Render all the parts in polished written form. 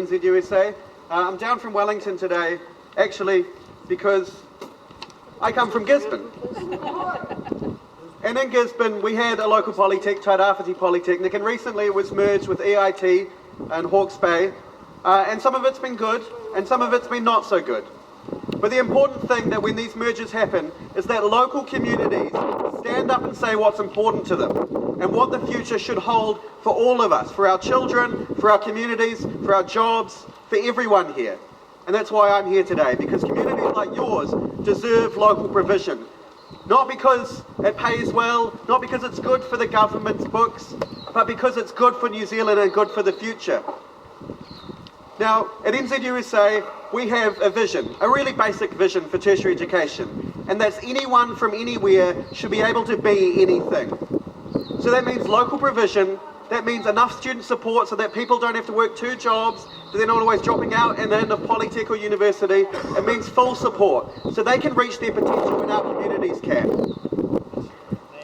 NZUSA. I'm down from Wellington today, actually, because I come from Gisborne. And in Gisborne, we had a local polytech, Aoraki Polytechnic, and recently it was merged with EIT and Hawke's Bay. And some of it's been good, and some of it's been not so good. But the important thing that when these mergers happen is that local communities stand up and say what's important to them and what the future should hold for all of us, for our children, for our communities, for our jobs, for everyone here. And that's why I'm here today, because communities like yours deserve local provision. Not because it pays well, not because it's good for the government's books, but because it's good for New Zealand and good for the future. Now, at NZUSA, we have a vision, a really basic vision for tertiary education, and that's anyone from anywhere should be able to be anything. So that means local provision, that means enough student support so that people don't have to work 2 jobs, that they're not always dropping out and in a polytech or university. It means full support, so they can reach their potential and our communities can.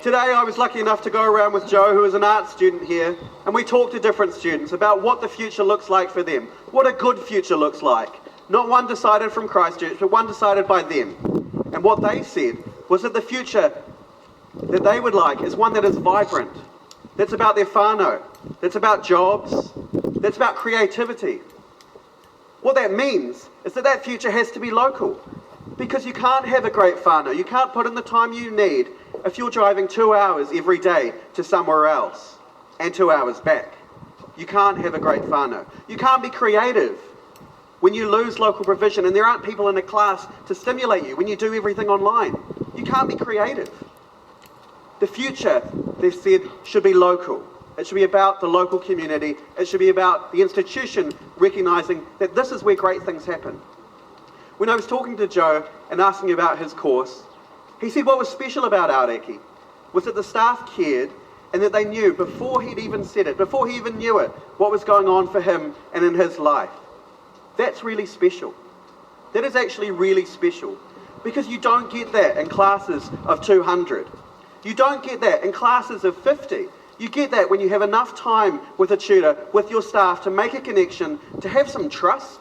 Today I was lucky enough to go around with Joe, who is an art student here, and we talked to different students about what the future looks like for them, what a good future looks like. Not one decided from Christchurch, but one decided by them. And what they said was that the future that they would like is one that is vibrant, that's about their whānau, that's about jobs, that's about creativity. What that means is that that future has to be local, because you can't have a great whānau, you can't put in the time you need if you're driving 2 hours every day to somewhere else and 2 hours back. You can't have a great whānau. You can't be creative when you lose local provision and there aren't people in a class to stimulate you when you do everything online. You can't be creative. The future, they've said, should be local. It should be about the local community. It should be about the institution recognising that this is where great things happen. When I was talking to Joe and asking about his course, he said what was special about Aoraki was that the staff cared and that they knew before he'd even said it, before he even knew it, what was going on for him and in his life. That's really special. That is actually really special, because you don't get that in classes of 200. You don't get that in classes of 50. You get that when you have enough time with a tutor, with your staff, to make a connection, to have some trust,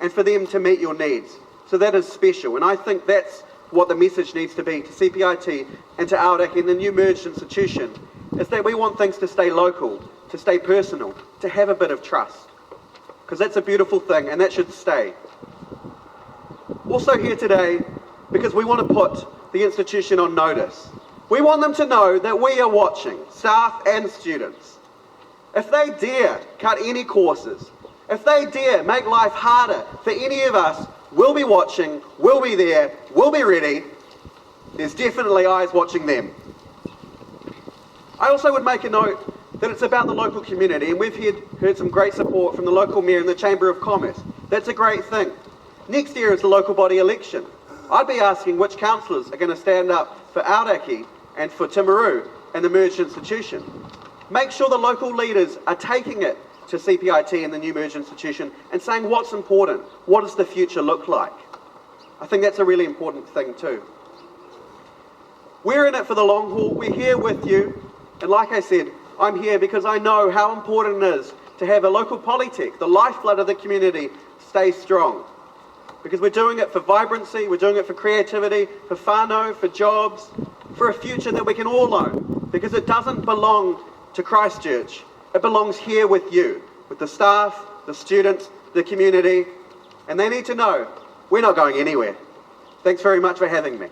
and for them to meet your needs. So that is special, and I think that's what the message needs to be to CPIT and to Aoraki and the new merged institution, is that we want things to stay local, to stay personal, to have a bit of trust. Because that's a beautiful thing, and that should stay. Also here today, because we want to put the institution on notice. We want them to know that we are watching, staff and students. If they dare cut any courses, if they dare make life harder for any of us, we'll be watching, we'll be there, we'll be ready. There's definitely eyes watching them. I also would make a note that it's about the local community, and we've heard some great support from the local mayor and the Chamber of Commerce. That's a great thing. Next year is the local body election. I'd be asking which councillors are going to stand up for Aoraki and for Timaru and the merged institution. Make sure the local leaders are taking it to CPIT and the new merged institution and saying what's important, what does the future look like. I think that's a really important thing too. We're in it for the long haul, we're here with you, and like I said, I'm here because I know how important it is to have a local polytech, the lifeblood of the community, stay strong. Because we're doing it for vibrancy, we're doing it for creativity, for whānau, for jobs, for a future that we can all own. Because it doesn't belong to Christchurch, it belongs here with you, with the staff, the students, the community, and they need to know we're not going anywhere. Thanks very much for having me.